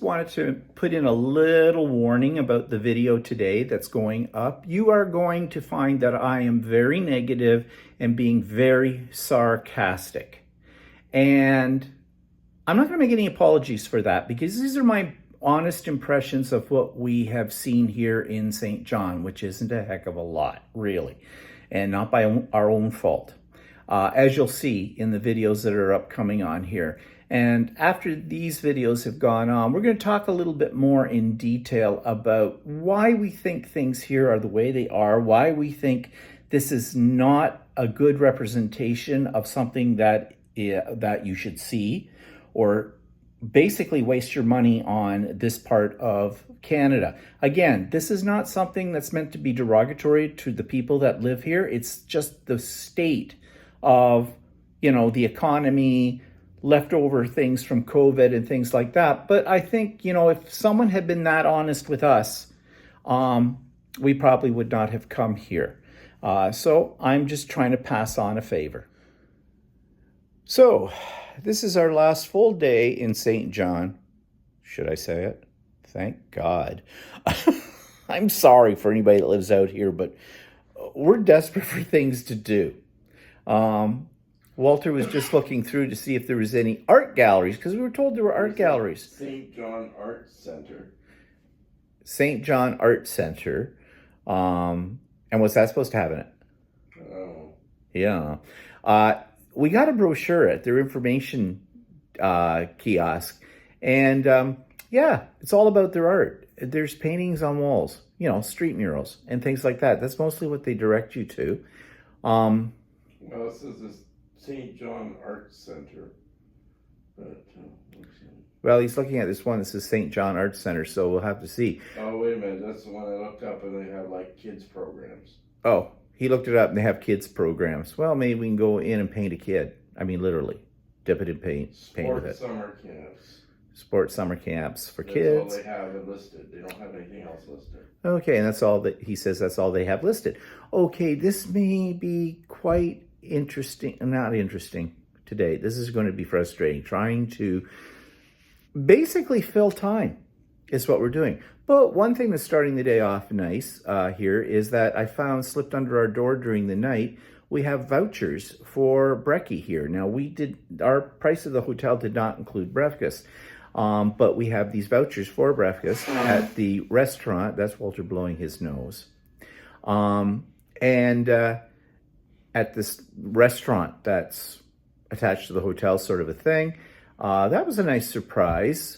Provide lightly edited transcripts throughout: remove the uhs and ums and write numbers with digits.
just wanted to put in a little warning about the video today that's going up. You are going to find that I am very negative and being very sarcastic. And I'm not going to make any apologies for that because these are my honest impressions of what we have seen here in St. John, which isn't a heck of a lot, really, and not by our own fault, as you'll see in the videos that are upcoming on here. And after these videos have gone on, we're going to talk a little bit more in detail about why we think things here are the way they are, why we think this is not a good representation of something that you should see, or basically waste your money on this part of Canada. Again, this is not something that's meant to be derogatory to the people that live here. It's just the state of, the economy, leftover things from COVID and things like that. But I think, if someone had been that honest with us, we probably would not have come here. So I'm just trying to pass on a favor. So this is our last full day in St. John. Should I say it? Thank God. I'm sorry for anybody that lives out here, but we're desperate for things to do. Walter was just looking through to see if there was any art galleries, because we were told there were art galleries. St. John Art Center. St. John Art Center. And what's that supposed to have in it? Oh. Yeah. We got a brochure at their information kiosk. And yeah, it's all about their art. There's paintings on walls, street murals and things like that. That's mostly what they direct you to. Well, it says this St. John Art Center. But, well, he's looking at this one that says St. John Art Center, so we'll have to see. Oh, wait a minute. That's the one I looked up, and they have, kids programs. Oh, he looked it up, and they have kids programs. Well, maybe we can go in and paint a kid. I mean, literally. Dip it in paint with it. Sports summer camps. Sports summer camps for That's kids. All they have it listed. They don't have anything else listed. Okay, and that's all that he says. That's all they have listed. Okay, this may be quite interesting. Not interesting today. This is going to be frustrating. Trying to basically fill time is what we're doing. But one thing that's starting the day off nice here is that I found slipped under our door during the night. We have vouchers for brekkie here. Now, our price of the hotel did not include breakfast. But we have these vouchers for breakfast at the restaurant. That's Walter blowing his nose. And at this restaurant that's attached to the hotel, sort of a thing. That was a nice surprise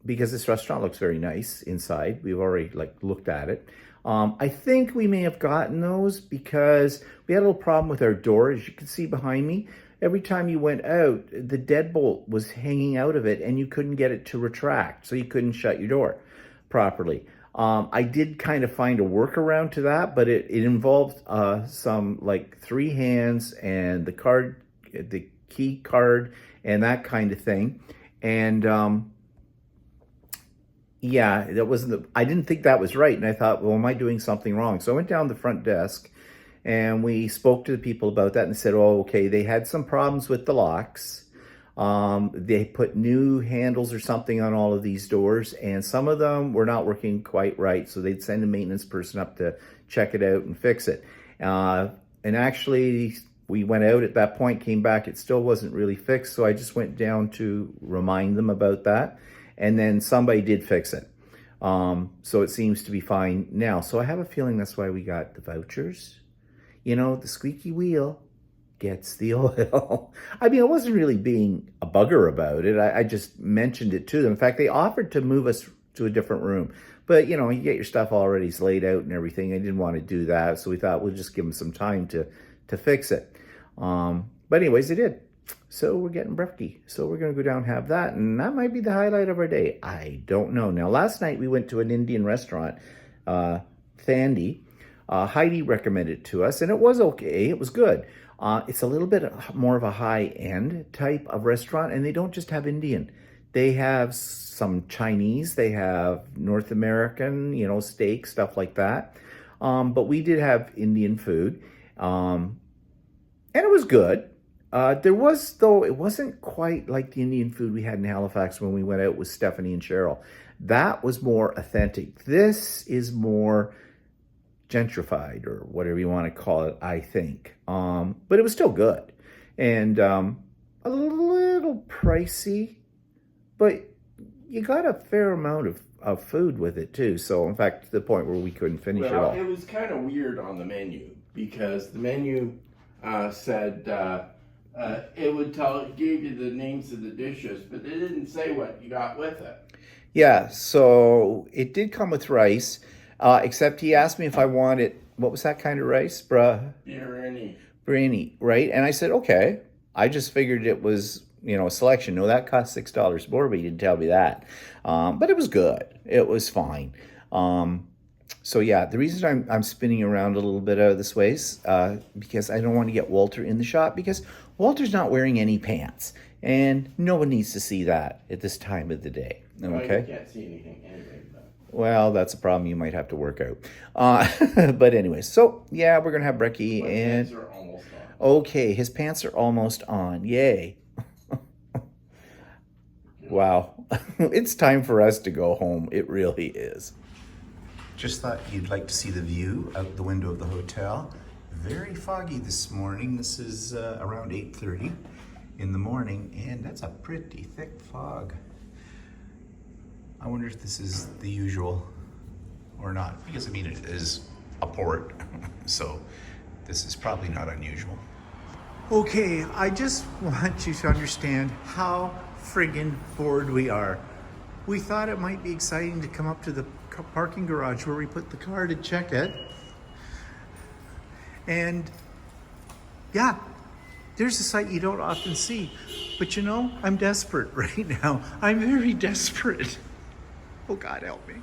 because this restaurant looks very nice inside. We've already looked at it. I think we may have gotten those because we had a little problem with our door, as you can see behind me. Every time you went out, the deadbolt was hanging out of it and you couldn't get it to retract, so you couldn't shut your door properly. I did kind of find a workaround to that, but it involved some 3 hands and the key card and that kind of thing. And yeah, I didn't think that was right. And I thought, well, am I doing something wrong? So I went down the front desk and we spoke to the people about that and said, oh, okay, they had some problems with the locks. They put new handles or something on all of these doors, and some of them were not working quite right. So they'd send a maintenance person up to check it out and fix it. And actually, we went out at that point, came back, it still wasn't really fixed. So I just went down to remind them about that. And then somebody did fix it. So it seems to be fine now. So I have a feeling that's why we got the vouchers. The squeaky wheel gets the oil. I mean, I wasn't really being a bugger about it. I just mentioned it to them. In fact, they offered to move us to a different room. But, you get your stuff already laid out and everything. I didn't want to do that. So we thought we'll just give them some time to fix it. But anyways, they did. So we're getting brekkie. So we're going to go down and have that. And that might be the highlight of our day. I don't know. Now, last night we went to an Indian restaurant, Thandie. Heidi recommended it to us, and it was okay. It was good. It's a little bit more of a high-end type of restaurant, and they don't just have Indian. They have some Chinese. They have North American, steak, stuff like that. But we did have Indian food, and it was good. There was, though, it wasn't quite like the Indian food we had in Halifax when we went out with Stephanie and Cheryl. That was more authentic. This is more gentrified or whatever you want to call it, I think. But it was still good. And a little pricey, but you got a fair amount of food with it too. So, in fact, to the point where we couldn't finish it all. It was kind of weird on the menu because the menu said it would gave you the names of the dishes, but it didn't say what you got with it. Yeah, so it did come with rice, except he asked me if I wanted, what was that kind of rice? Biryani, right? And I said, okay. I just figured it was, a selection. No, that cost $6 more, but he didn't tell me that. But it was good. It was fine. So yeah, the reason I'm spinning around a little bit out of this way is because I don't want to get Walter in the shot, because Walter's not wearing any pants. And no one needs to see that at this time of the day. Okay? Well, you can't see anything anyway. Well, that's a problem you might have to work out. But anyways, so yeah, we're going to have brekkie. And pants are almost on. Okay, his pants are almost on. Yay. Wow. It's time for us to go home. It really is. Just thought you'd like to see the view out the window of the hotel. Very foggy this morning. This is around 8:30 in the morning, and that's a pretty thick fog. I wonder if this is the usual or not, because it is a port, so this is probably not unusual. Okay, I just want you to understand how friggin' bored we are. We thought it might be exciting to come up to the parking garage where we put the car to check it. And yeah, there's a sight you don't often see. But I'm desperate right now. I'm very desperate. Oh God, help me.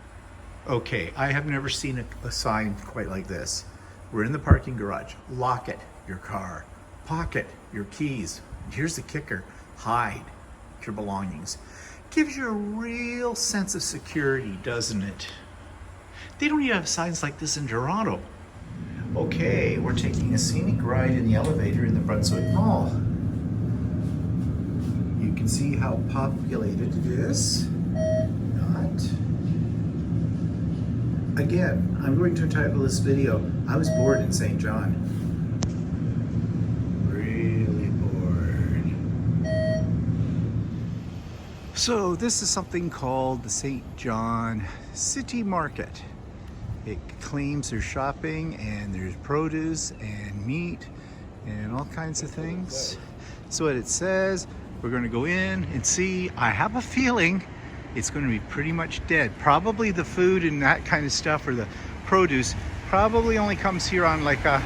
Okay, I have never seen a sign quite like this. We're in the parking garage. Lock it, your car. Pocket your keys. Here's the kicker. Hide your belongings. Gives you a real sense of security, doesn't it? They don't even have signs like this in Toronto. Okay, we're taking a scenic ride in the elevator in the Brunswick Mall. You can see how populated it is. Not. Again, I'm going to entitle this video, I was bored in St. John. Really bored. So this is something called the St. John City Market. It claims there's shopping and there's produce and meat and all kinds of things. So what it says, we're going to go in and see. I have a feeling it's going to be pretty much dead. Probably the food and that kind of stuff, or the produce, probably only comes here on like a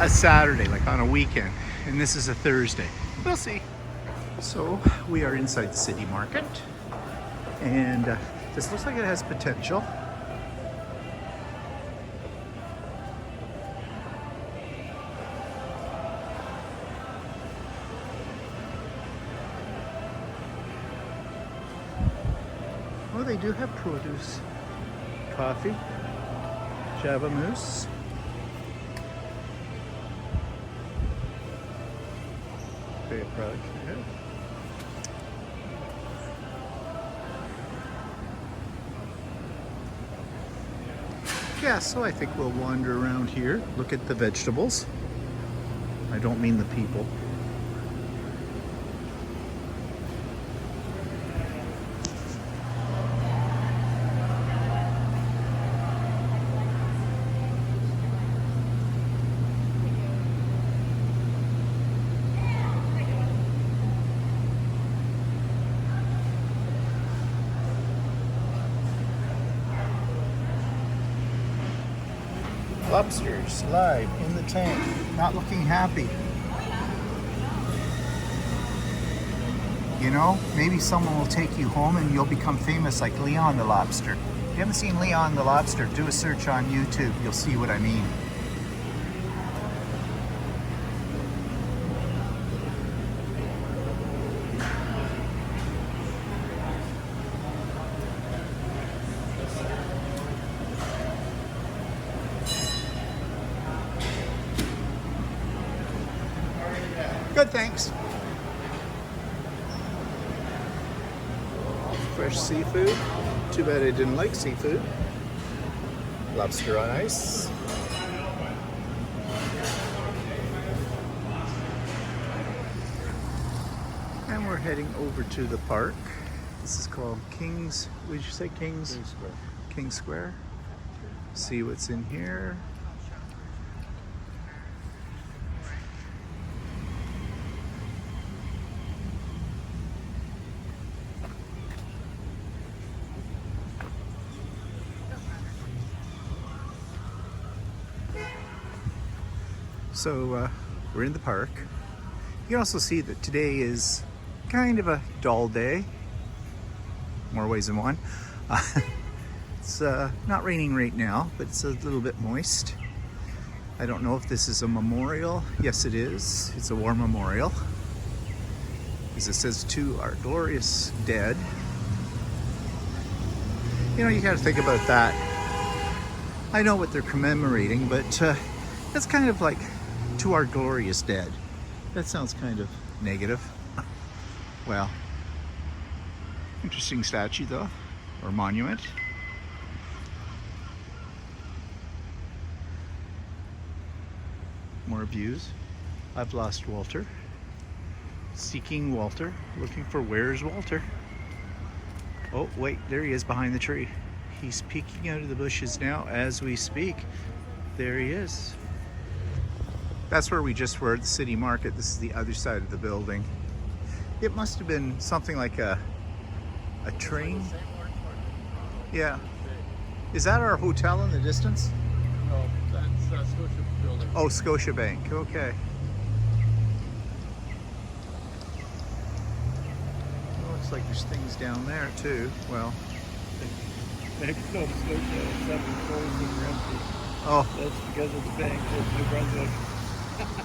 Saturday, like on a weekend. And this is a Thursday. We'll see. So we are inside the city market, and this looks like it has potential. Oh, they do have produce. Coffee, Java Moose. Favorite product you have. Yeah, so I think we'll wander around here, look at the vegetables. I don't mean the people. Lobsters live in the tank, not looking happy. Maybe someone will take you home and you'll become famous like Leon the Lobster. If you haven't seen Leon the Lobster, do a search on YouTube. You'll see what I mean. Good, thanks. Fresh seafood. Too bad I didn't like seafood. Lobster on ice. And we're heading over to the park. This is called King's, what did you say, King's? King Square. King Square. See what's in here. So we're in the park. You can also see that today is kind of a dull day. More ways than one. It's not raining right now, but it's a little bit moist. I don't know if this is a memorial. Yes, it is. It's a war memorial. As it says, to our glorious dead. You know, you gotta think about that. I know what they're commemorating, but that's kind of like to our glorious dead. That sounds kind of negative. Well, interesting statue though, or monument. More views. I've lost Walter. Seeking Walter. Looking for where's Walter? Oh, wait, there he is behind the tree. He's peeking out of the bushes now as we speak. There he is. That's where we just were at the city market. This is the other side of the building. It must have been something like a train. Yeah. Is that our hotel in the distance? No, that's Scotia Building. Oh, Scotiabank. Okay. Looks like there's things down there too. Well. Bank of Nova Scotia has 7 floors that are empty. Oh. That's because of the bank of New Brunswick.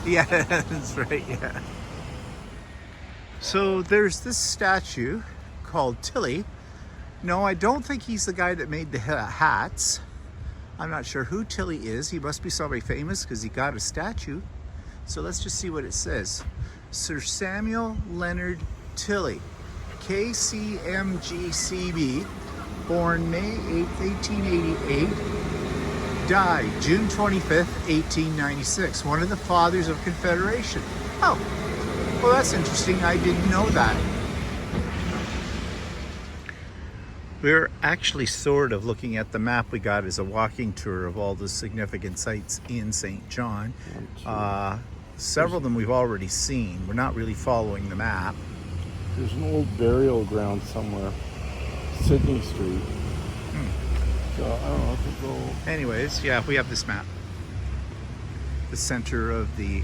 Yeah, that's right, yeah. So there's this statue called Tilly. No, I don't think he's the guy that made the hats. I'm not sure who Tilly is. He must be somebody famous because he got a statue. So let's just see what it says. Sir Samuel Leonard Tilly, KCMGCB, born May 8th, 1888, died June 25th, 1896. One of the fathers of Confederation. Oh, well, that's interesting. I didn't know that. We're actually sort of looking at the map we got as a walking tour of all the significant sites in St. John. Several of them we've already seen. We're not really following the map. There's an old burial ground somewhere, Sydney Street. So I don't know if we go. Anyways, yeah, we have this map. The center of the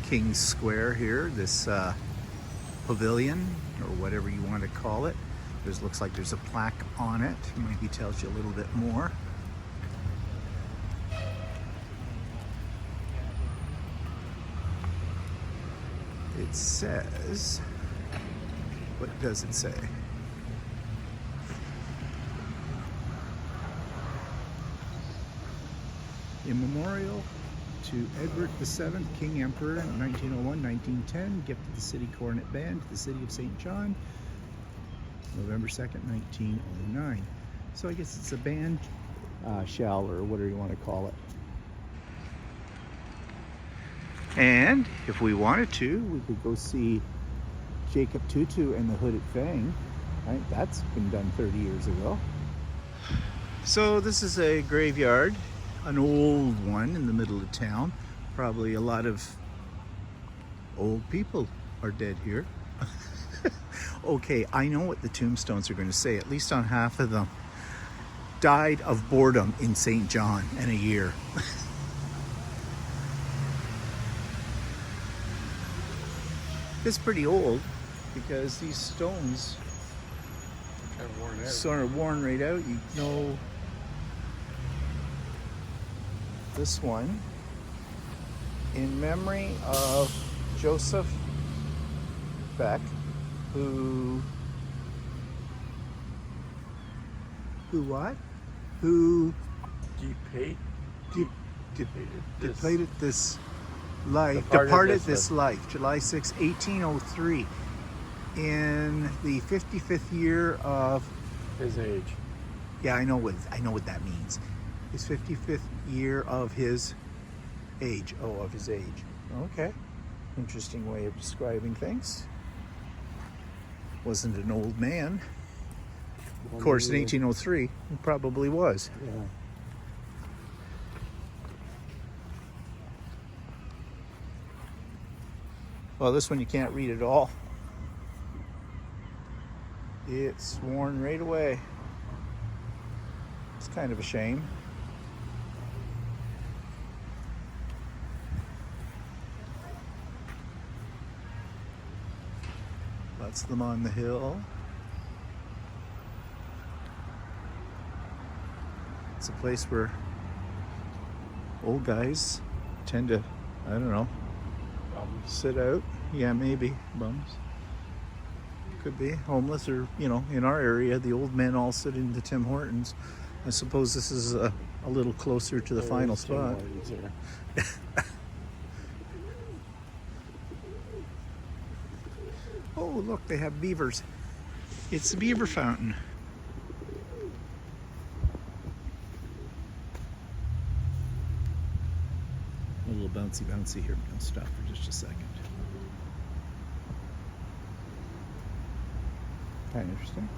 King's Square here, this pavilion, or whatever you want to call it. Looks like there's a plaque on it. Maybe tells you a little bit more. It says, what does it say? In memorial to Edward VII, King Emperor, 1901-1910, gift of the City Cornet Band to the City of St. John, November 2nd, 1909. So I guess it's a band shell, or whatever you want to call it. And if we wanted to, we could go see Jacob Tutu and the Hooded Fang. Right? That's been done 30 years ago. So this is a graveyard, an old one in the middle of town. Probably a lot of old people are dead here. Okay, I know what the tombstones are going to say, at least on half of them. Died of boredom in St. John in a year. It's pretty old because these stones Kind of worn out. sort of worn right out. You know, this one in memory of Joseph Beck, who Depated depleted this Departed departed this this life, July 6, 1803, in the 55th year of, His age. yeah, I know what that means. His 55th year of his age. Oh, of his age. Okay. Interesting way of describing things. Wasn't an old man. Of course, in 1803, he probably was. Yeah. Well, this one you can't read at all. It's worn right away. It's kind of a shame. That's them on the hill. It's a place where old guys tend to, I don't know, sit out. Yeah, maybe bums. Could be homeless, or you know, in our area, the old men all sit in the Tim Hortons. I suppose this is a little closer to the final spot. Oh, look, they have beavers. It's the beaver fountain. A little bouncy here. I'll stop for just a second. Kind of interesting.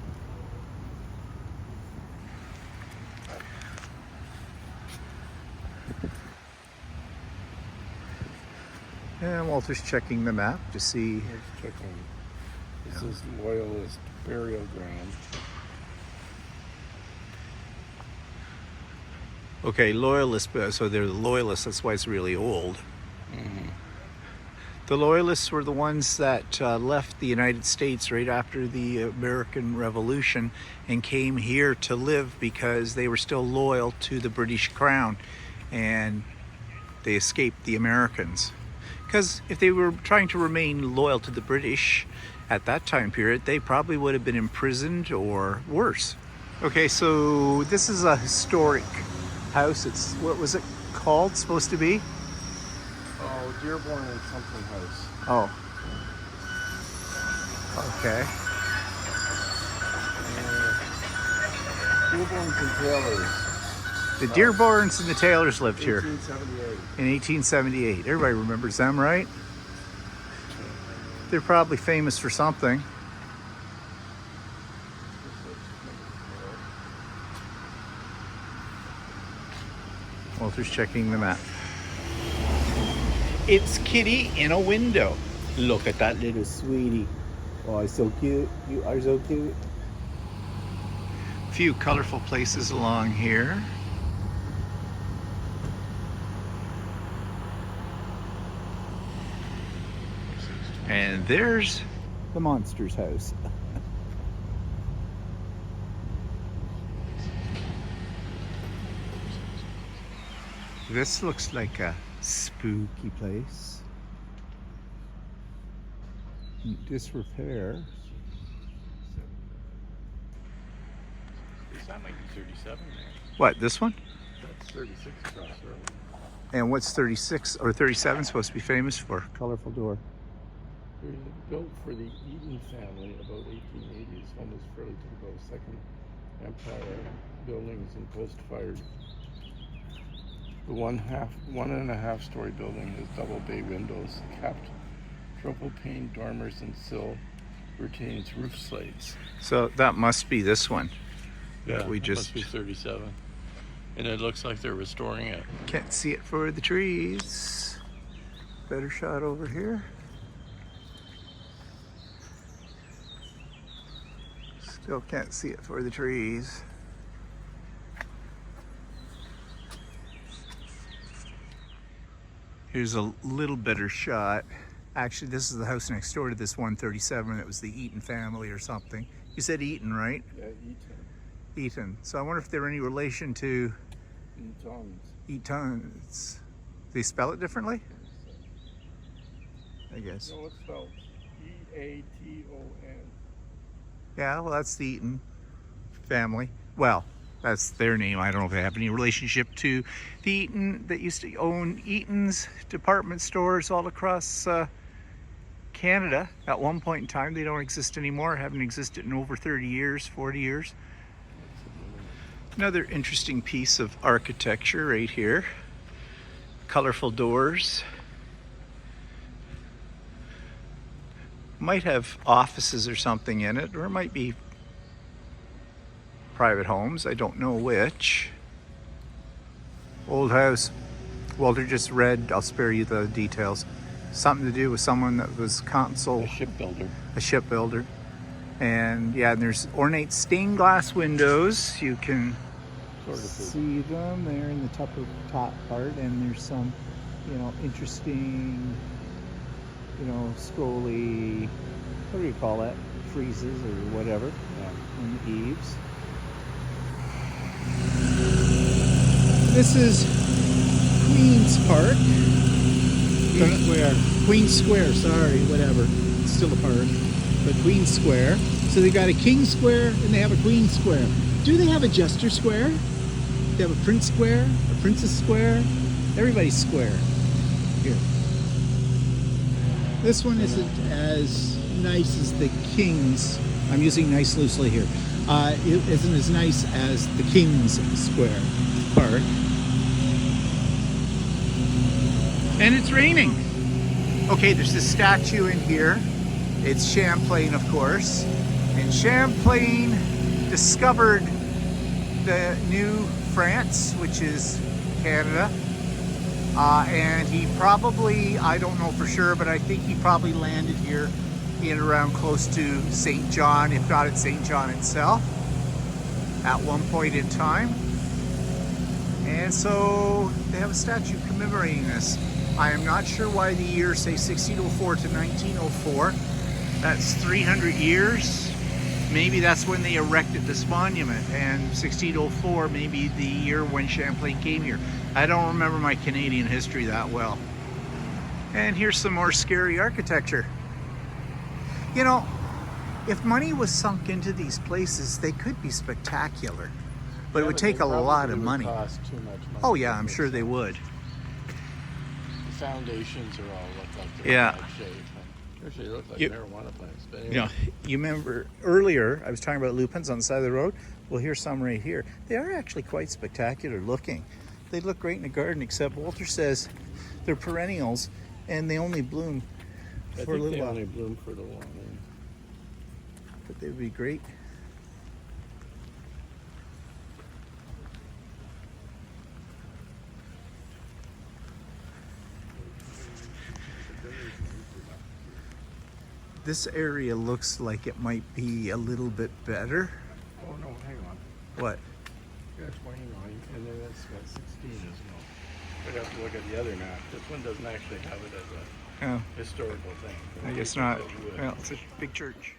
And Walter's checking the map to see. Let's check on. This is Loyalist burial ground. Okay, Loyalists, so they're the Loyalists, that's why it's really old. Mm-hmm. The Loyalists were the ones that left the United States right after the American Revolution and came here to live because they were still loyal to the British Crown, and they escaped the Americans. Because if they were trying to remain loyal to the British at that time period, they probably would have been imprisoned or worse. Okay, so this is a historic house. It's, what was it called, supposed to be? Oh, Dearborn and something house. Oh. Okay. Dearborns and Taylors. The Dearborns and the Taylors lived here 1878. in 1878. Everybody remembers them, right? They're probably famous for something. Walter's checking the map. It's Kitty in a window. Look at that little sweetie. Oh, it's so cute. You are so cute. A few colorful places along here. And there's the monster's house. This looks like a spooky place. In disrepair. That might be 37 there. What, this one? That's 36 across the road. And what's 36 or 37 supposed to be famous for? Colorful door. It was built for the Eaton family about 1880s. Home was fairly typical Second Empire buildings and post-fired. The one and a half story building has double bay windows, capped triple pane dormers and sill, retains roof slates. So that must be this one. Yeah, we it just must be 37. And it looks like they're restoring it. can't see it for the trees. Better shot over here. Still can't see it for the trees. Here's a little better shot. Actually, this is the house next door to this 137. It was the Eaton family or something. You said Eaton, right? Yeah, Eaton. Eaton. So I wonder if they're any relation to Eaton's. Eatons. They spell it differently? I guess. No, it's spelled E-A-T-O-N. Yeah, well, that's the Eaton family. Well, That's their name. I don't know if they have any relationship to the Eaton that used to own Eaton's department stores all across Canada. At one point in time, they don't exist anymore. Haven't existed in over 30 years, 40 years. Another interesting piece of architecture right here. Colorful doors. Might have offices or something in it, or it might be private homes. I don't know which. Old house. Walter just read, I'll spare you the details. Something to do with someone that was A shipbuilder. a shipbuilder. And yeah, and there's ornate stained glass windows. You can Sort of. see them there in the top part, and there's some, interesting, scrolly, what do you call that? Friezes or whatever on the eaves. This is Queen's Park. Queen's Square, sorry, whatever. It's still a park. But Queen's Square. So they got a King Square and they have a Queen Square. Do they have a Jester Square? They have a Prince Square, a Princess Square. Everybody's square. Here. This one isn't as nice as the King's. I'm using nice loosely here. It isn't as nice as the King's Square Park. And it's raining. Okay, there's this statue in here. It's Champlain, of course. And Champlain discovered the New France, which is Canada. And he probably, I don't know for sure, but I think he probably landed here in around close to St. John, if not at St. John itself, at one point in time. And so they have a statue commemorating this. I am not sure why the years say 1604 to 1904. That's 300 years. Maybe that's when they erected this monument, and 1604 may be the year when Champlain came here. I don't remember my Canadian history that well. And here's some more scary architecture. If money was sunk into these places, they could be spectacular, but it would take a lot of money. Cost too much money. Oh yeah, I'm sure they would. The foundations are all look like they're Yeah. in bad shape. Actually, they look like You- marijuana plants. But anyway. You remember earlier I was talking about lupins on the side of the road? Well, here's some right here. They are actually quite spectacular looking. They look great in the garden, except Walter says they're perennials and they only bloom I for a think little they while. only bloom for a little while. But they would be great. This area looks like it might be a little bit better. Oh no, hang on. What? That's 29, and then that's what 16 is now. We'd have to look at the other map. This one doesn't actually have it as a Oh, historical thing. I guess not. Said you would. Well, it's a big church.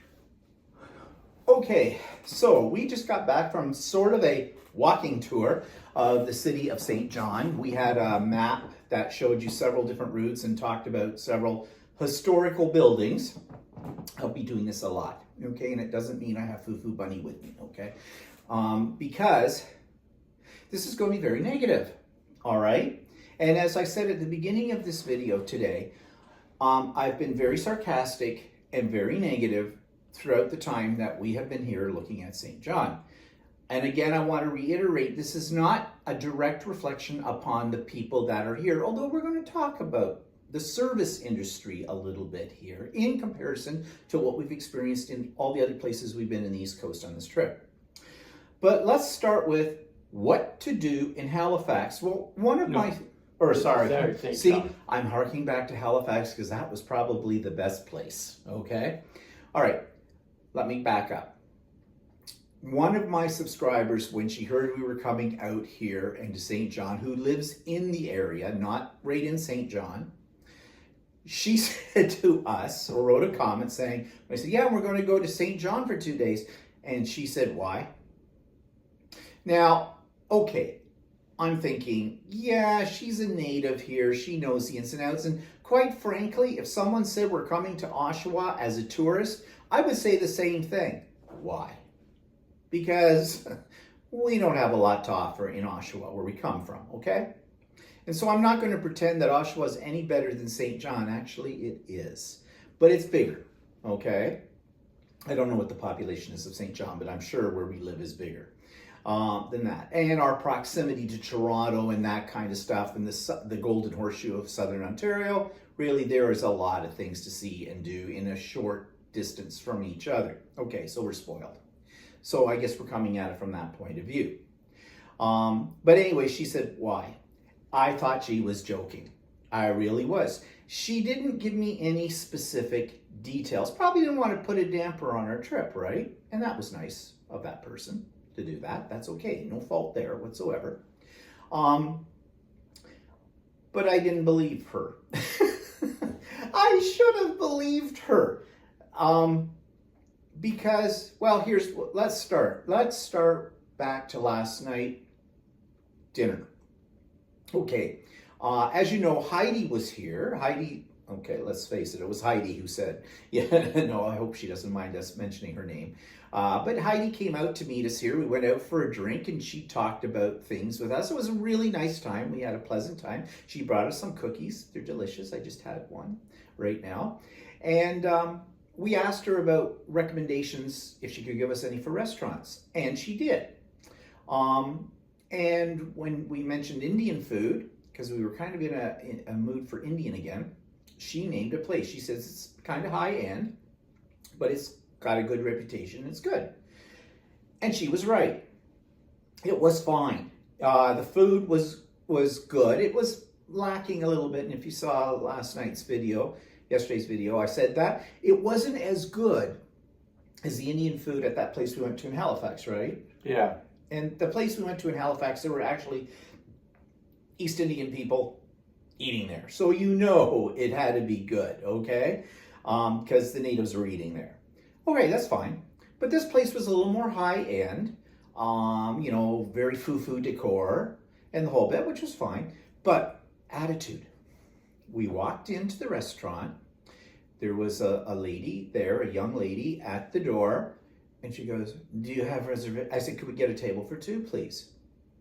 Okay, so we just got back from sort of a walking tour of the city of St. John. We had a map that showed you several different routes and talked about several historical buildings. I'll be doing this a lot, okay? And it doesn't mean I have Foo-Foo Bunny with me, okay? Because this is going to be very negative, all right? And as I said at the beginning of this video today, I've been very sarcastic and very negative throughout the time that we have been here looking at St. John. And again, I want to reiterate, this is not a direct reflection upon the people that are here, although we're going to talk about the service industry a little bit here in comparison to what we've experienced in all the other places we've been in the East Coast on this trip. But let's start with what to do in Halifax. Well, one of my, or sorry, St. see, John. I'm harking back to Halifax because that was probably the best place, okay? All right, let me back up. One of my subscribers, when she heard we were coming out here into St. John, who lives in the area, not right in St. John, she said to us, or wrote a comment saying, I said, yeah, we're going to go to St. John for 2 days. And she said, why? Now, okay, I'm thinking, yeah, she's a native here. She knows the ins and outs. And quite frankly, if someone said we're coming to Oshawa as a tourist, I would say the same thing. Why? Because we don't have a lot to offer in Oshawa, where we come from, okay? And so I'm not going to pretend that Oshawa is any better than St. John. Actually, it is. But it's bigger, okay? I don't know what the population is of St. John, but I'm sure where we live is bigger than that. And our proximity to Toronto and that kind of stuff, and the Golden Horseshoe of Southern Ontario, really there is a lot of things to see and do in a short distance from each other. Okay, so we're spoiled. So I guess we're coming at it from that point of view. But anyway, she said, why? I thought she was joking. I really was. She didn't give me any specific details. Probably didn't want to put a damper on our trip, right? And that was nice of that person to do that. That's okay. No fault there whatsoever. But I didn't believe her. I should have believed her. Because, well, let's start. Let's start back to last night, dinner. Okay, as you know, Heidi was here. Okay, let's face it, it was Heidi who said, yeah, no, I hope she doesn't mind us mentioning her name. But Heidi came out to meet us here. We went out for a drink and she talked about things with us. It was a really nice time. We had a pleasant time. She brought us some cookies. They're delicious. I just had one right now. And we asked her about recommendations, if she could give us any for restaurants. And she did. And when we mentioned Indian food, because we were kind of in a mood for Indian again, she named a place. She says it's kind of high end, but it's got a good reputation. It's good. And she was right. It was fine. The food was good. It was lacking a little bit. And if you saw yesterday's video, I said that. It wasn't as good as the Indian food at that place we went to in Halifax, right? Yeah. And the place we went to in Halifax, there were actually East Indian people eating there. So you know it had to be good, okay? Because the natives were eating there. Okay, that's fine. But this place was a little more high-end, very foo-foo decor and the whole bit, which was fine. But attitude. We walked into the restaurant. There was a lady there, a young lady at the door. And she goes, do you have reservation? I said, could we get a table for two, please?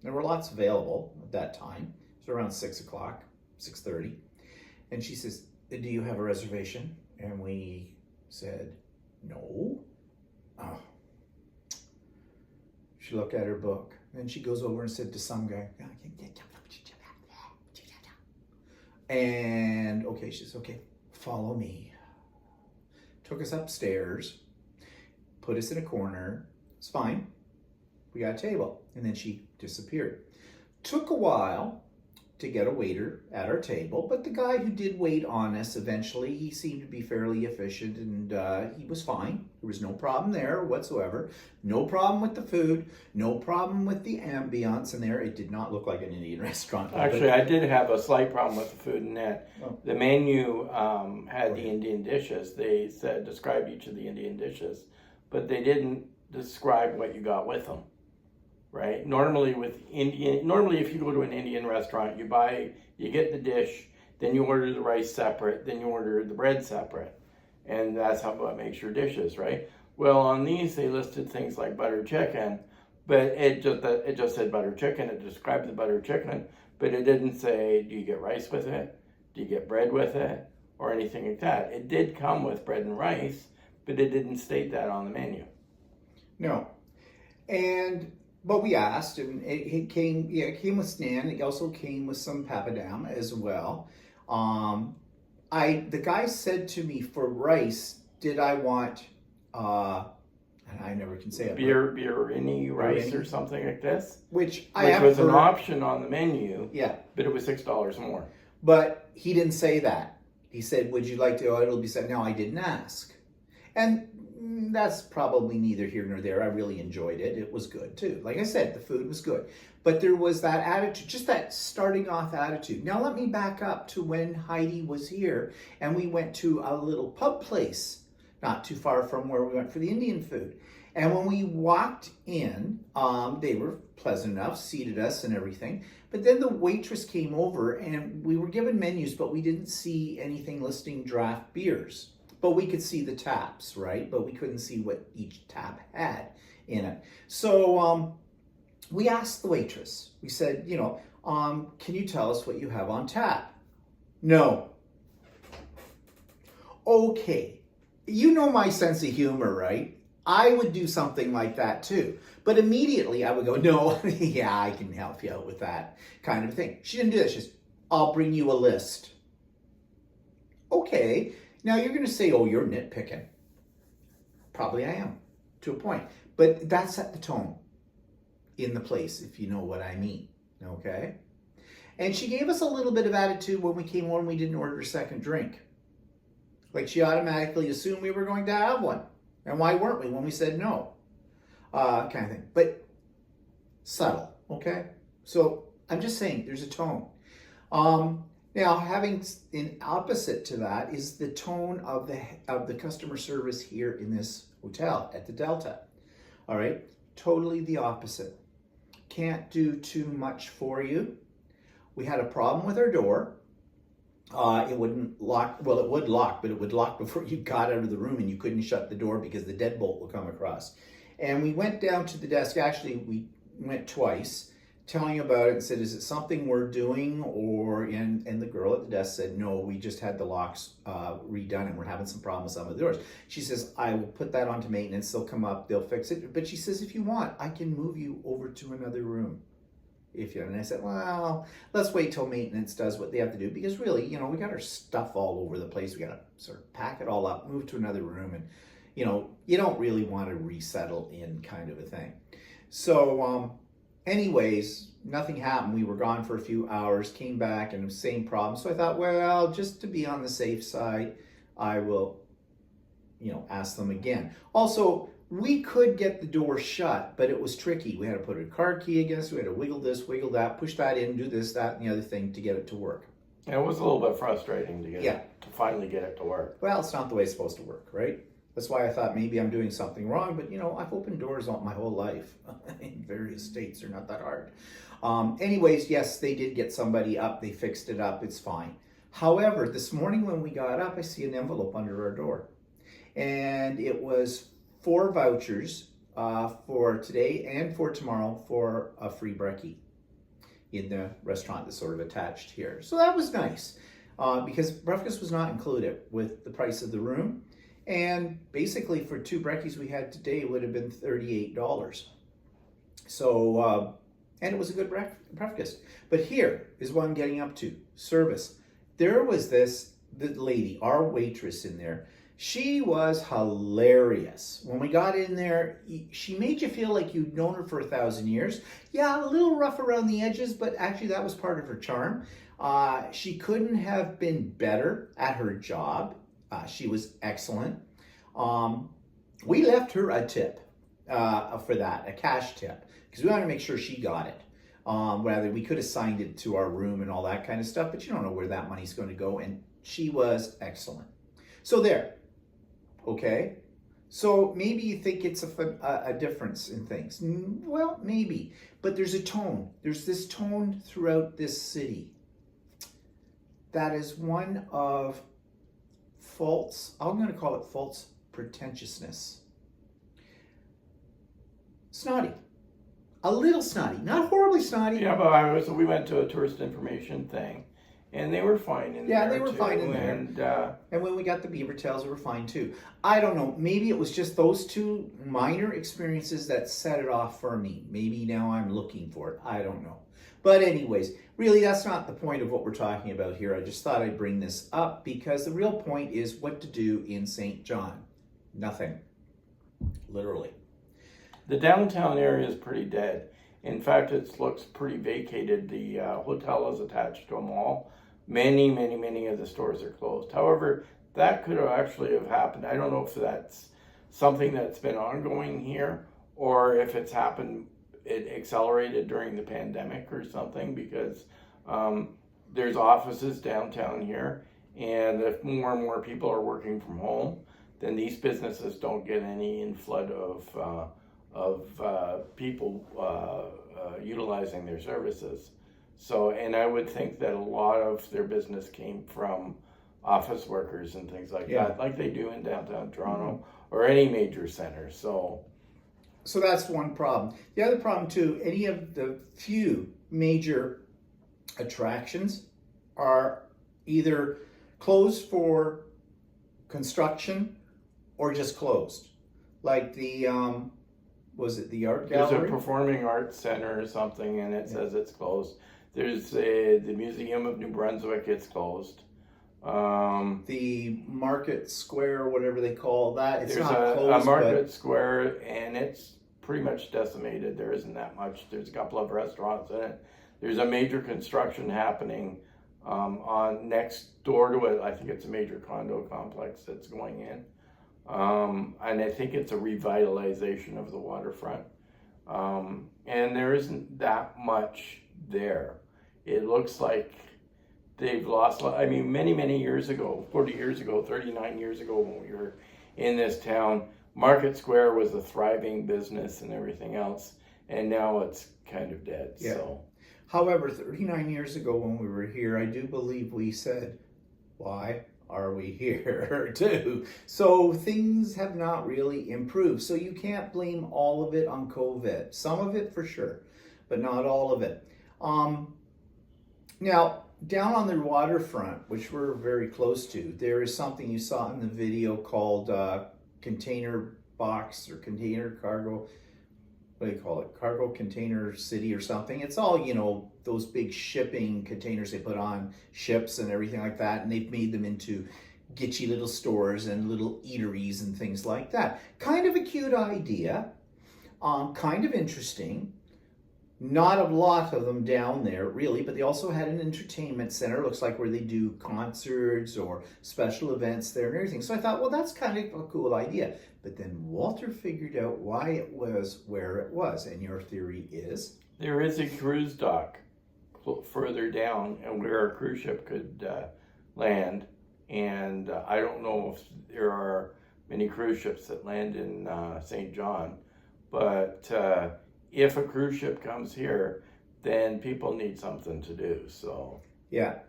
There were lots available at that time. It was around 6 o'clock, 6:30. And she says, do you have a reservation? And we said, no. Oh. She looked at her book. Then she goes over and said to some guy, and okay, she says, okay, follow me. Took us upstairs. Put us in a corner. It's fine. We got a table. And then she disappeared. Took a while to get a waiter at our table, but the guy who did wait on us eventually, he seemed to be fairly efficient and he was fine. There was no problem there whatsoever. No problem with the food. No problem with the ambiance in there. It did not look like an Indian restaurant. Actually, I did have a slight problem with the food in that. Oh. The menu had the Indian dishes. They described each of the Indian dishes, but they didn't describe what you got with them. Right? Normally if you go to an Indian restaurant, you get the dish, then you order the rice separate, then you order the bread separate. And that's how it makes your dishes, right? Well, on these, they listed things like butter chicken, but it just said butter chicken. It described the butter chicken, but it didn't say, do you get rice with it? Do you get bread with it? Or anything like that. It did come with bread and rice, but it didn't state that on the menu. No. But we asked, and it came with Snan. It also came with some papadam as well. The guy said to me, for rice, did I want, and I never can say it. Biryani rice or something like this. Which was an option on the menu. Yeah. But it was $6 more. But he didn't say that. He said, would you like to, it'll be said, no, I didn't ask. And that's probably neither here nor there. I really enjoyed it. It was good too. Like I said, the food was good. But there was that attitude, just that starting off attitude. Now let me back up to when Heidi was here and we went to a little pub place, not too far from where we went for the Indian food. And when we walked in, they were pleasant enough, seated us and everything. But then the waitress came over and we were given menus, but we didn't see anything listing draft beers. But we could see the taps, right? But we couldn't see what each tap had in it. So we asked the waitress, we said, can you tell us what you have on tap? No. Okay. You know my sense of humor, right? I would do something like that too. But immediately I would go, no, yeah, I can help you out with that kind of thing. She didn't do that. She says, I'll bring you a list. Okay. Now you're going to say, oh, you're nitpicking. Probably I am, to a point. But that set the tone in the place, if you know what I mean. Okay? And she gave us a little bit of attitude when we came home and we didn't order a second drink. Like she automatically assumed we were going to have one. And why weren't we when we said no? Kind of thing. But subtle, okay? So I'm just saying there's a tone. Now, having in opposite to that is the tone of the customer service here in this hotel at the Delta. All right? Totally the opposite. Can't do too much for you. We had a problem with our door. It wouldn't lock. Well, it would lock, but it would lock before you got out of the room and you couldn't shut the door because the deadbolt will come across. And we went down to the desk. Actually, we went twice, telling about it and said, is it something we're doing? And the girl at the desk said, no, we just had the locks redone and we're having some problems with some of the doors. She says, I will put that onto maintenance. They'll come up, they'll fix it. But she says, if you want, I can move you over to another room. And I said, well, let's wait till maintenance does what they have to do, because really, we got our stuff all over the place. We got to sort of pack it all up, move to another room, and you don't really want to resettle in, kind of a thing. So anyways, nothing happened. We were gone for a few hours, came back, and the same problem. So I thought, well, just to be on the safe side, I will ask them again. Also, we could get the door shut, but it was tricky. We had to put a car key against it. We had to wiggle this, wiggle that, push that in, do this, that, and the other thing to get it to work. And it was a little bit frustrating to finally get it to work. Well, it's not the way it's supposed to work, right? That's why I thought maybe I'm doing something wrong, but I've opened doors all my whole life in various states. They're not that hard. Anyways, yes, they did get somebody up. They fixed it up. It's fine. However, this morning when we got up, I see an envelope under our door. And it was 4 vouchers for today and for tomorrow for a free brekkie in the restaurant that's sort of attached here. So that was nice because breakfast was not included with the price of the room. And basically for 2 brekkies we had today, it would have been $38. So, and it was a good breakfast. But here is what I'm getting up to, service. There was the lady, our waitress in there. She was hilarious. When we got in there, she made you feel like you'd known her for 1,000 years. Yeah, a little rough around the edges, but actually that was part of her charm. She couldn't have been better at her job. She was excellent. We left her a tip for that, a cash tip, because we wanted to make sure she got it. Rather, we could have signed it to our room and all that kind of stuff, but you don't know where that money's going to go, and she was excellent. So there. Okay, so maybe you think it's a difference in things. Well, maybe, but there's a tone. There's this tone throughout this city that is one of I'm going to call it false pretentiousness. Snotty. A little snotty, not horribly snotty. Yeah, but we went to a tourist information thing. And they were fine in there. Yeah, they were fine in there. And when we got the beaver tails, they were fine too. I don't know. Maybe it was just those 2 minor experiences that set it off for me. Maybe now I'm looking for it. I don't know. But anyways, really, that's not the point of what we're talking about here. I just thought I'd bring this up because the real point is what to do in St. John. Nothing. Literally. The downtown area is pretty dead. In fact, it looks pretty vacated. The hotel is attached to a mall. Many of the stores are closed. However, that could have actually have happened. I don't know if that's something that's been ongoing here or if it's happened, it accelerated during the pandemic or something, because there's offices downtown here, and if more and more people are working from home, then these businesses don't get any inflood of people utilizing their services. So, and I would think that a lot of their business came from office workers and things like that, like they do in downtown Toronto or any major center. So, So that's one problem. The other problem too, any of the few major attractions are either closed for construction or just closed. Like the was it the art There's a gallery? performing arts center or something, and it says it's closed. There's the Museum of New Brunswick. It's closed. The Market Square, whatever they call that. It's There's not a closed, market square, and it's pretty much decimated. There isn't that much. There's a couple of restaurants in it. There's a major construction happening on next door to it. I think it's a major condo complex that's going in, and I think it's a revitalization of the waterfront. And there isn't that much there. It looks like they've lost. I mean, many years ago, 40 years ago, 39 years ago, when we were in this town, Market Square was a thriving business and everything else, and now it's kind of dead. Yeah. So However, 39 years ago when we were here, I do believe we said, why are we here too? So things have not really improved. So you can't blame all of it on COVID. Some of it for sure, but not all of it. Now, down on the waterfront, which we're very close to, there is something you saw in the video called container box or container cargo. What do you call it? Cargo container city or something. It's all, you know, those big shipping containers they put on ships and everything like that. And they've made them into gitchy little stores and little eateries and things like that. Kind of a cute idea. Kind of interesting. Not a lot of them down there, really, but they also had an entertainment center, looks like, where they do concerts or special events there and everything. So I thought, well, that's kind of a cool idea. But then Walter figured out why it was where it was. And your theory is? there is a cruise dock further down, and where a cruise ship could land. And I don't know if there are many cruise ships that land in St. John, but if a cruise ship comes here, then people need something to do. So Yeah.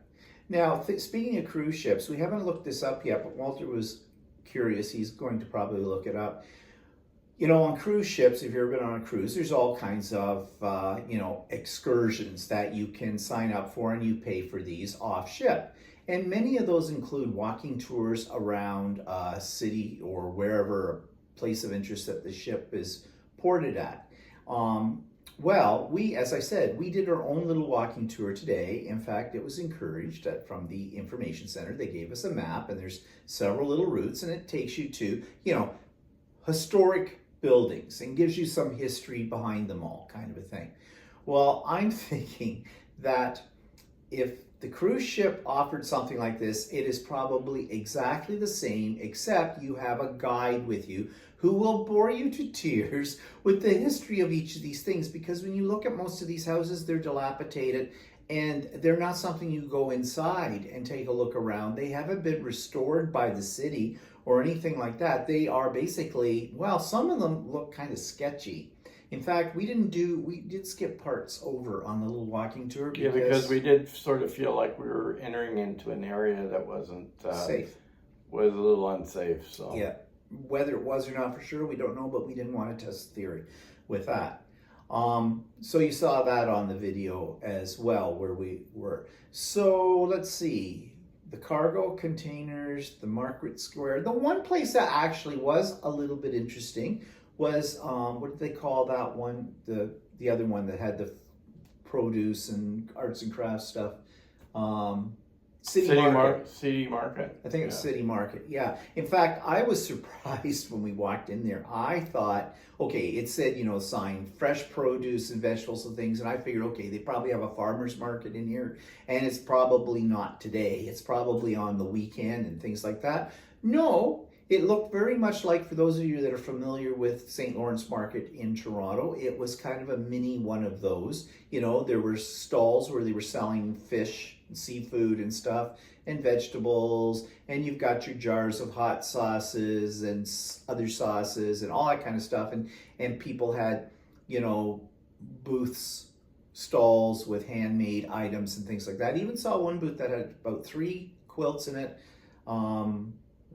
Now, speaking of cruise ships, we haven't looked this up yet, but Walter was curious. He's going to probably look it up. You know, on cruise ships, if you've ever been on a cruise, there's all kinds of, excursions that you can sign up for, and you pay for these off ship. And many of those include walking tours around a city or wherever place of interest that the ship is ported at. Well, as I said, we did our own little walking tour today. In fact, it was encouraged from the information center. They gave us a map, and there's several little routes, and it takes you to, historic buildings and gives you some history behind them all, kind of a thing. Well, I'm thinking that if the cruise ship offered something like this, it is probably exactly the same, except you have a guide with you who will bore you to tears with the history of each of these things. Because when you look at most of these houses, they're dilapidated, and they're not something you go inside and take a look around. They haven't been restored by the city or anything like that. They are basically, well, some of them look kind of sketchy. In fact, we did skip parts over on the little walking tour because we did sort of feel like we were entering into an area that wasn't safe. Was a little unsafe. So yeah, whether it was or not for sure, we don't know, but we didn't want to test the theory with that. So you saw that on the video as well, where we were. So let's see. The cargo containers, the Market Square. The one place that actually was a little bit interesting was, what did they call that one? The other one that had the produce and arts and crafts stuff. City Market. City Market. I think it was City Market, yeah. In fact, I was surprised when we walked in there. I thought, okay, it said, sign fresh produce and vegetables and things, and I figured, okay, they probably have a farmer's market in here, and it's probably not today. It's probably on the weekend and things like that. No, it looked very much like, for those of you that are familiar with St. Lawrence Market in Toronto, it was kind of a mini one of those. There were stalls where they were selling fish and seafood and stuff and vegetables, and you've got your jars of hot sauces and other sauces and all that kind of stuff, and people had booths, stalls with handmade items and things like that. I even saw one booth that had about 3 quilts in it,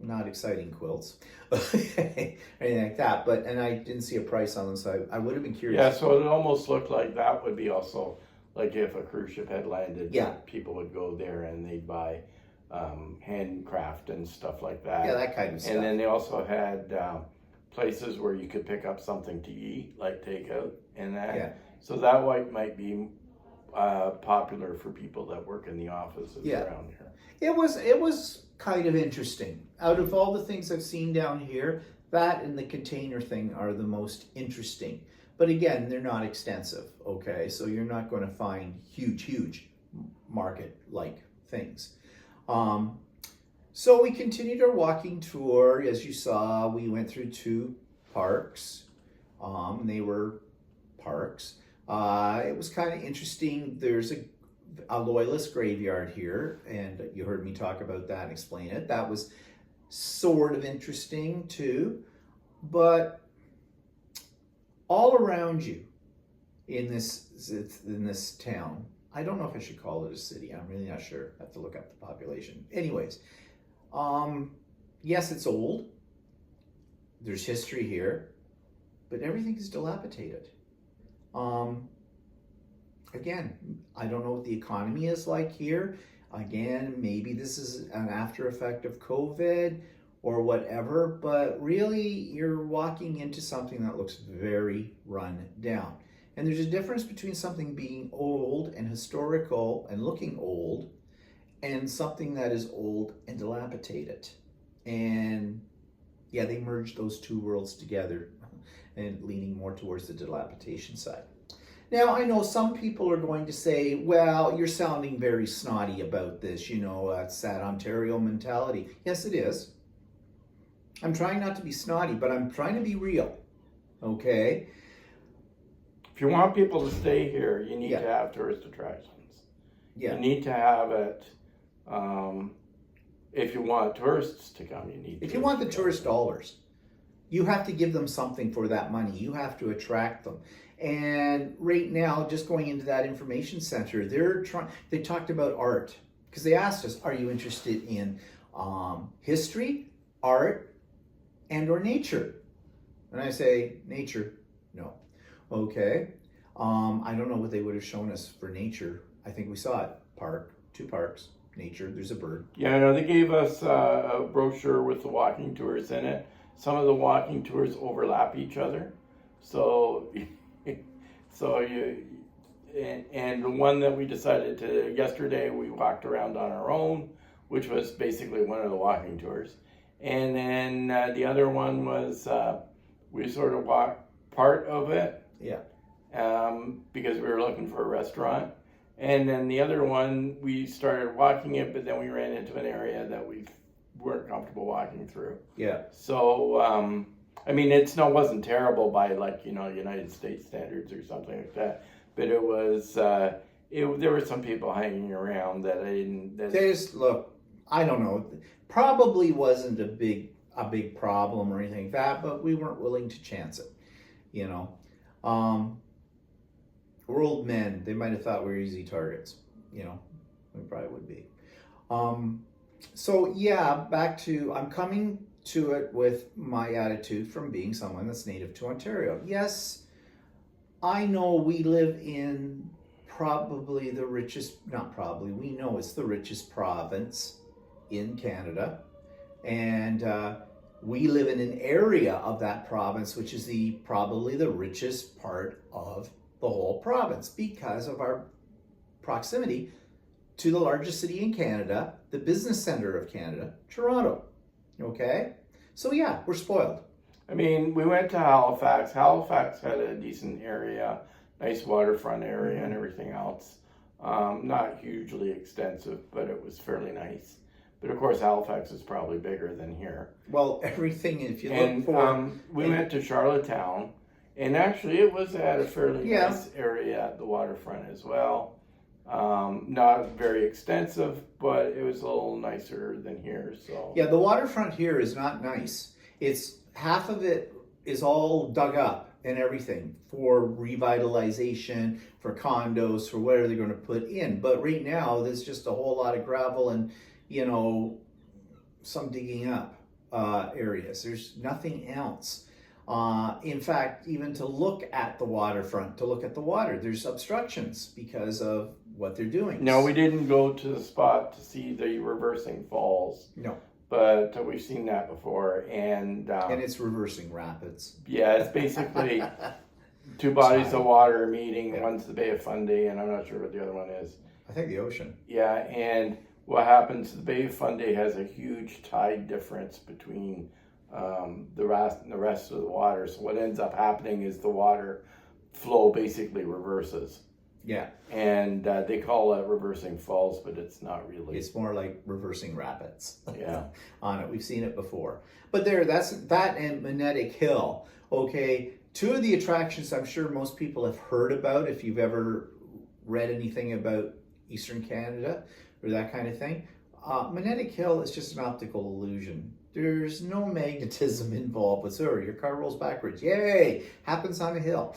not exciting quilts, anything like that. But and I didn't see a price on them, so I would have been curious. Yeah, so it almost looked like that would be also like if a cruise ship had landed, Yeah. people would go there and they'd buy handcraft and stuff like that. Yeah, that kind of stuff. And then they also had places where you could pick up something to eat, like takeout and that. Yeah. So that might be popular for people that work in the offices Yeah. around here. It was kind of interesting. Out of all the things I've seen down here, that and the container thing are the most interesting. But again, they're not extensive, okay? So you're not going to find huge market-like things. So we continued our walking tour. As you saw, we went through 2 parks. They were parks. It was kind of interesting. There's a loyalist graveyard here, and you heard me talk about that and explain it. That was sort of interesting too. But all around you in this town, I don't know if I should call it a city. I'm really not sure. I have to look up the population. Anyways, yes, it's old. There's history here, but everything is dilapidated. Again, I don't know what the economy is like here. Again, maybe this is an after effect of COVID or whatever, but really you're walking into something that looks very run down. And there's a difference between something being old and historical and looking old and something that is old and dilapidated. And yeah, they merged those 2 worlds together and leaning more towards the dilapidation side. Now, I know some people are going to say, well, you're sounding very snotty about this, it's that Ontario mentality. Yes, it is. I'm trying not to be snotty, but I'm trying to be real, okay? If you want people to stay here, you need Yeah. to have tourist attractions. Yeah. You need to have it. If you want tourists to come, you need. If you want the tourists tourist dollars, you have to give them something for that money. You have to attract them. And right now, just going into that information center, they talked about art because they asked us, are you interested in history, art, and or nature? And I say, nature, no. Okay. I don't know what they would have shown us for nature. I think we saw it. 2 parks, nature, there's a bird. Yeah, I know they gave us a brochure with the walking tours in it. Some of the walking tours overlap each other. So and the one that we decided to, yesterday we walked around on our own, which was basically one of the walking tours. And then the other one was, we sort of walked part of it. Yeah. Because we were looking for a restaurant. And then the other one, we started walking it, but then we ran into an area that we weren't comfortable walking through. Yeah. So, I mean, it wasn't terrible by United States standards or something like that, but it was, there were some people hanging around that I didn't. Look, I don't know, probably wasn't a big problem or anything like that, but we weren't willing to chance it, We're old men. They might have thought we were easy targets, we probably would be. So yeah, back to, I'm coming to it with my attitude from being someone that's native to Ontario. Yes, I know we live in probably the richest, not probably, we know it's the richest province in Canada. And we live in an area of that province, which is probably the richest part of the whole province because of our proximity to the largest city in Canada, the business center of Canada, Toronto. Okay? So yeah, we're spoiled. I mean, we went to Halifax. Halifax had a decent area, nice waterfront area and everything else. Not hugely extensive, but it was fairly nice. But of course, Halifax is probably bigger than here. Well, everything, if you look And for... we went to Charlottetown, and actually it was at a fairly nice area at the waterfront as well. Not very extensive, but it was a little nicer than here. So yeah, the waterfront here is not nice. It's half of it is all dug up and everything for revitalization, for condos, for whatever they're going to put in. But right now, there's just a whole lot of gravel and, some digging up. areas. There's nothing else. In fact, even to look at the waterfront, to look at the water, there's obstructions because of what they're doing. No, we didn't go to the spot to see the reversing falls, No. but we've seen that before. And And it's reversing rapids. yeah, it's basically two bodies of water meeting. Yeah. One's the Bay of Fundy, and I'm not sure what the other one is. I think the ocean. Yeah, and what happens, the Bay of Fundy has a huge tide difference between the rest of the water. So what ends up happening is the water flow basically reverses. Yeah. And they call it reversing falls, but it's not really. It's more like reversing rapids. Yeah. On it. We've seen it before. But that's that and Magnetic Hill. Okay. Two of the attractions I'm sure most people have heard about if you've ever read anything about Eastern Canada or that kind of thing. Magnetic Hill is just an optical illusion. There's no magnetism involved whatsoever. Your car rolls backwards. Yay! Happens on a hill.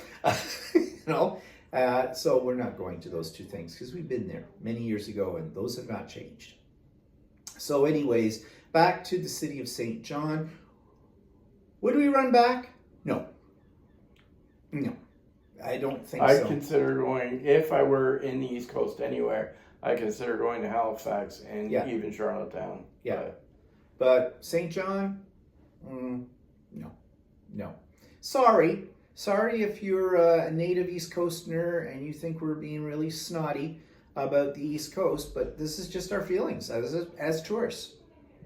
So we're not going to those two things because we've been there many years ago and those have not changed. So anyways, back to the city of St. John. Would we run back? No. No. I don't think I so. consider going, if I were in the East Coast anywhere, I consider going to Halifax and Yeah. even Charlottetown. Yeah. But But St. John, no. Sorry if you're a native East Coaster and you think we're being really snotty about the East Coast, but this is just our feelings as tourists,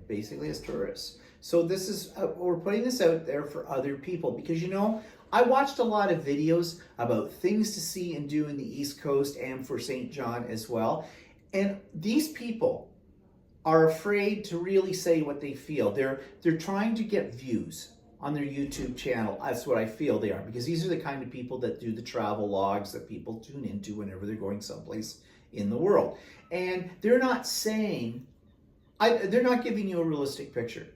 basically as tourists. So this is, we're putting this out there for other people because, I watched a lot of videos about things to see and do in the East Coast and for St. John as well. And these people are afraid to really say what they feel. They're trying to get views on their YouTube channel. That's what I feel they are, because these are the kind of people that do the travel logs that people tune into whenever they're going someplace in the world. And they're not saying, they're not giving you a realistic picture.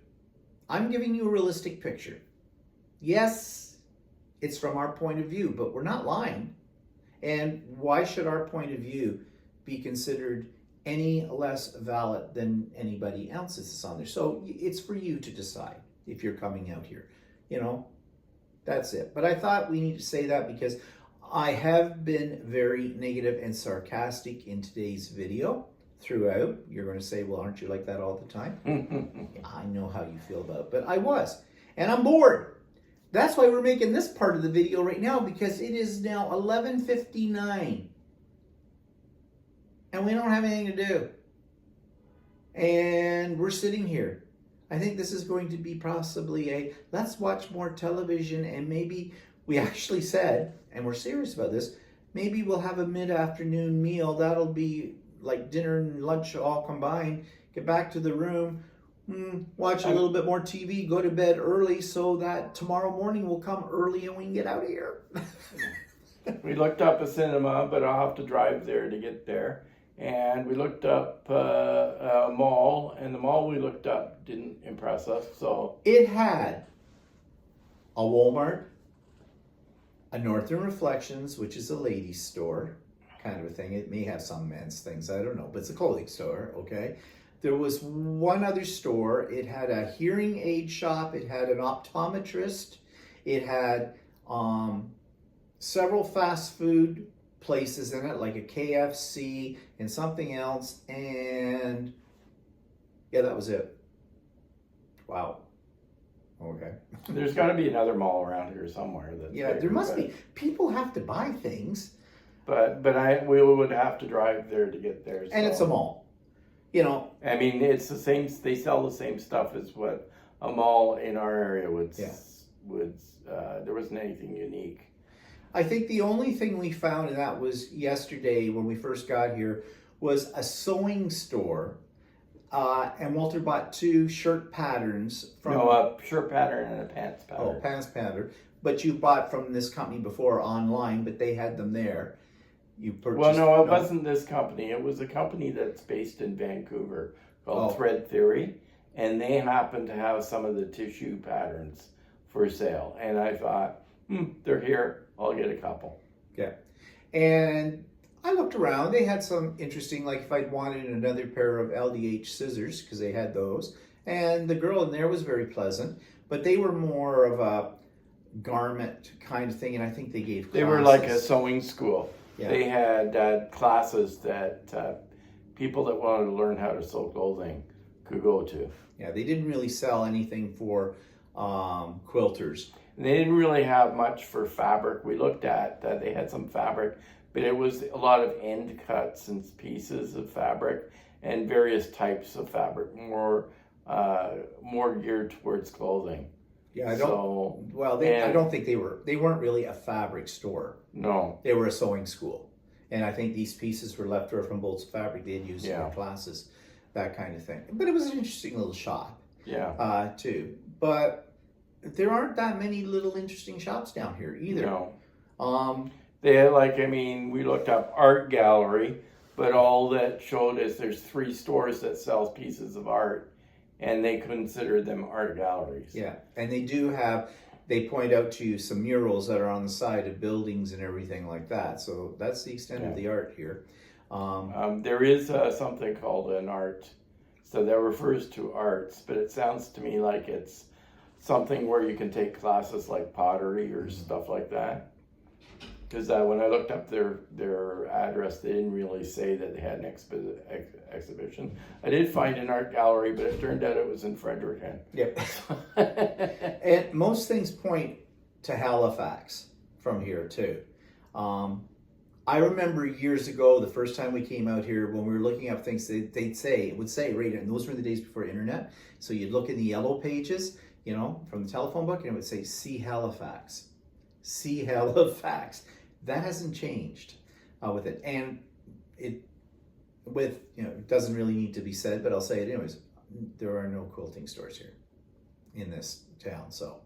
I'm giving you a realistic picture. Yes, it's from our point of view, but we're not lying. And why should our point of view be considered any less valid than anybody else's that's on there? So it's for you to decide if you're coming out here. That's it. But I thought we need to say that because I have been very negative and sarcastic in today's video throughout. You're going to say, well, aren't you like that all the time? I know how you feel about it, but I was. And I'm bored. That's why we're making this part of the video right now, because it is now 11:59. And we don't have anything to do. And we're sitting here. I think this is going to be possibly let's watch more television, and maybe we actually said, and we're serious about this, maybe we'll have a mid-afternoon meal. That'll be like dinner and lunch all combined. Get back to the room, watch a little bit more TV, go to bed early so that tomorrow morning will come early and we can get out of here. we looked up a cinema, but I'll have to drive there to get there. And we looked up a mall, and the mall we looked up didn't impress us. So It had a Walmart, a Northern Reflections, which is a ladies' store, kind of a thing. It may have some men's things, I don't know, but it's a clothing store, okay? There was one other store. It had a hearing aid shop. It had an optometrist. It had several fast food places in it, like a KFC and something else, and yeah, that was it. Wow. Okay. there's got to be another mall around here somewhere. That's Yeah, bigger, there must but- be. People have to buy things, But we would have to drive there to get there. and it's a mall. I mean, it's the same. They sell the same stuff as what a mall in our area would. Yeah. There wasn't anything unique. I think the only thing we found, and that was yesterday when we first got here, was a sewing store. And Walter bought 2 shirt patterns from A shirt pattern and a pants pattern. pants pattern. But you bought from this company before online, but they had them there. You purchased. Well, no, it wasn't this company. It was a company that's based in Vancouver called Oh. Thread Theory, and they happened to have some of the tissue patterns for sale. And I thought, they're here. I'll get a couple. Yeah. And I looked around. They had some interesting, like if I'd wanted another pair of LDH scissors, because they had those, and the girl in there was very pleasant, but they were more of a garment kind of thing, and I think they gave classes. They were like a sewing school. Yeah. They had classes that people that wanted to learn how to sew clothing could go to. Yeah, they didn't really sell anything for quilters. And they didn't really have much for fabric. We looked at that. They had some fabric, but it was a lot of end cuts and pieces of fabric and various types of fabric, more geared towards clothing. Yeah, I don't. So, Well, I don't think they weren't really a fabric store. no. They were a sewing school, and I think these pieces were left over from bolts of fabric they had used in Yeah. their classes, that kind of thing. But it was an interesting little shop, Yeah. too. But there aren't that many little interesting shops down here either. No. They had we looked up art gallery, but all that showed is there's 3 stores that sells pieces of art, and they consider them art galleries. Yeah, and they point out to you some murals that are on the side of buildings and everything like that. So that's the extent of the art here. There is something called an art, so that refers to arts, but it sounds to me like it's something where you can take classes like pottery or stuff like that. Because when I looked up their address, they didn't really say that they had an exhibition. I did find an art gallery, but it turned out it was in Fredericton. Yep. And most things point to Halifax from here too. I remember years ago, the first time we came out here, when we were looking up things, it would say right, and those were the days before internet. So you'd look in the yellow pages, from the telephone book, and it would say, "See Halifax, see Halifax." That hasn't changed with it, and it doesn't really need to be said, but I'll say it anyways. There are no quilting stores here in this town, so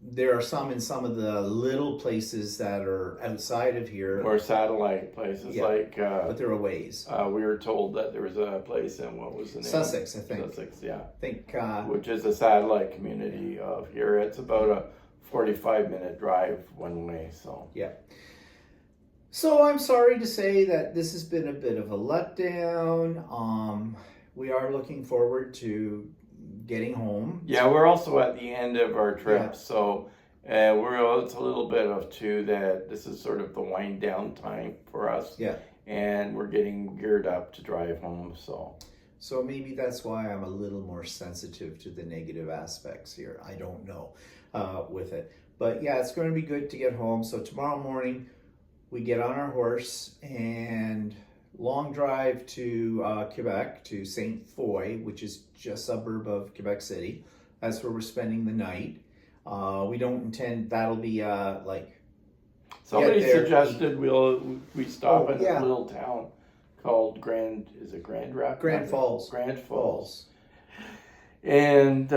there are some in some of the little places that are outside of here, Or satellite places but they're a ways. we were told that there was a place in, what was the name? Sussex, I think. Sussex, yeah. I think Which is a satellite community of here. It's about a 45-minute drive one way, so. yeah. So I'm sorry to say that this has been a bit of a letdown. We are looking forward to getting home. Yeah, we're also at the end of our trip, Yeah. so it's a little bit of too that this is sort of the wind down time for us. Yeah. And we're getting geared up to drive home, so. So maybe that's why I'm a little more sensitive to the negative aspects here. I don't know with it. But yeah, it's going to be good to get home. So tomorrow morning, we get on our horse and long drive to Quebec, to Saint Foy, which is just a suburb of Quebec City. That's where we're spending the night. We don't intend, that'll be Somebody there, suggested we stop at yeah. a little town called Grand Rapids? Grand Falls. Grand Falls. And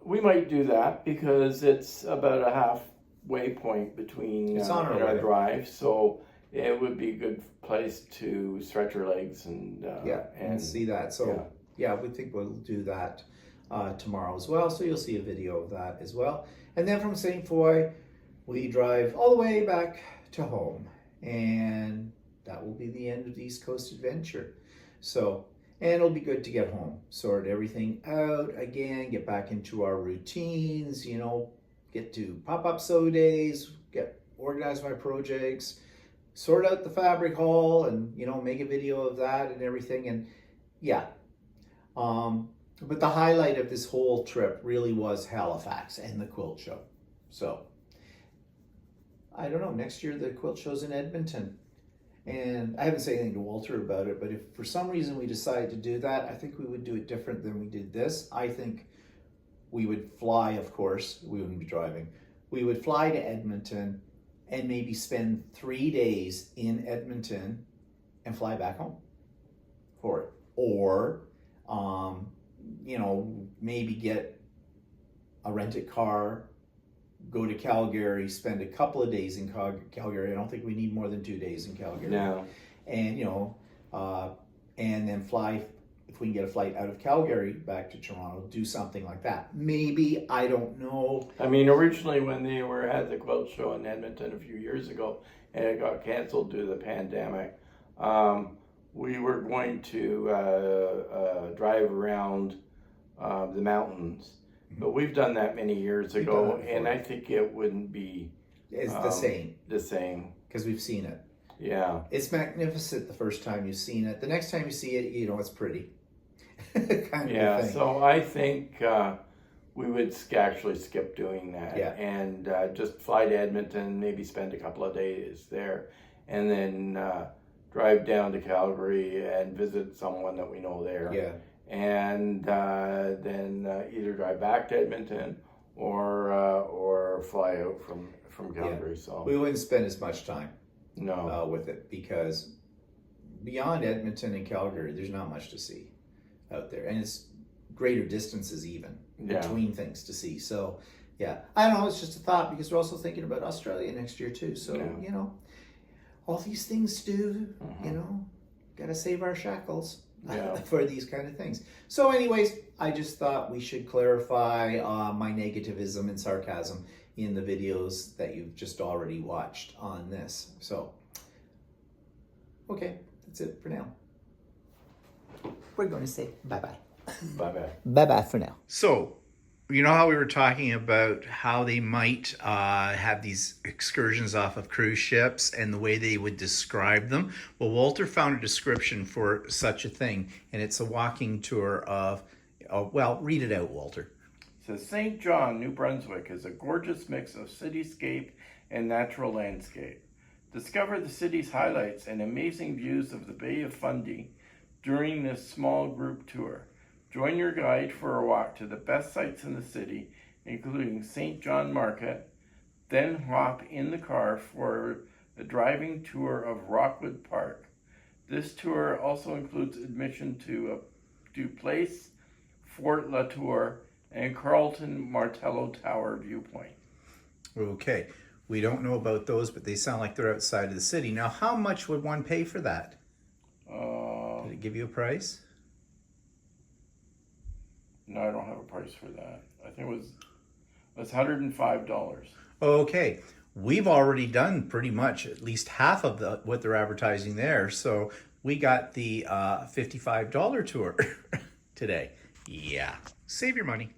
we might do that because it's about a halfway point between It's on our our way. drive, so it would be a good place to stretch your legs and see that. So yeah, we think we'll do that tomorrow as well. So you'll see a video of that as well. And then from Saint Foy, we drive all the way back to home, and that will be the end of the East Coast adventure. So, and it'll be good to get home, sort everything out again, get back into our routines, get to pop-up sew days, get organized my projects, sort out the fabric haul, and make a video of that and everything. And yeah, but the highlight of this whole trip really was Halifax and the quilt show. So I don't know, next year the quilt show's in Edmonton, and I haven't said anything to Walter about it, but if for some reason we decide to do that, I think we would do it different than we did this. I think we would fly, of course, we wouldn't be driving. We would fly to Edmonton and maybe spend 3 days in Edmonton and fly back home for it. Or, maybe get a rented car, go to Calgary, spend a couple of days in Calgary. I don't think we need more than 2 days in Calgary. No. And, and then fly, if we can get a flight out of Calgary back to Toronto, do something like that. Maybe, I don't know. I mean, originally when they had the quilt show in Edmonton a few years ago, and it got canceled due to the pandemic, we were going to drive around the mountains. But we've done that many years ago, done it before. and I think it wouldn't be It's the same the same. because we've seen it. Yeah. It's magnificent the first time you've seen it. The next time you see it, you know it's pretty. kind Yeah, of a thing. so I think we would actually skip doing that, Yeah. and just fly to Edmonton, maybe spend a couple of days there, and then drive down to Calgary and visit someone that we know there. Yeah. And then either drive back to Edmonton or fly out from Calgary. So We wouldn't spend as much time no, with it because beyond Edmonton and Calgary, there's not much to see out there, and it's greater distances even Yeah. between things to see. So, yeah, I don't know. It's just a thought because we're also thinking about Australia next year too. So Yeah. you know, all these things to do. You know, gotta save our shackles. Yeah. For these kind of things. So anyways, I just thought we should clarify my negativism and sarcasm in the videos that you've just already watched on this. So, okay, that's it for now. We're going to say bye-bye. bye bye. Bye-bye for now. So, you know how we were talking about how they might have these excursions off of cruise ships and the way they would describe them? Well, Walter found a description for such a thing, and it's a walking tour of, well, read it out, Walter. It says St. John, New Brunswick is a gorgeous mix of cityscape and natural landscape. Discover the city's highlights and amazing views of the Bay of Fundy during this small group tour. Join your guide for a walk to the best sites in the city, including St. John Market, then hop in the car for a driving tour of Rockwood Park. This tour also includes admission to Place, Fort Latour, and Carlton Martello Tower viewpoint. Okay, we don't know about those, but they sound like they're outside of the city. Now, how much would one pay for that? Did it give you a price? No, I don't have a price for that. I think it was $105. Okay, we've already done pretty much at least half of what they're advertising there. So we got the $55 tour today. Yeah, save your money.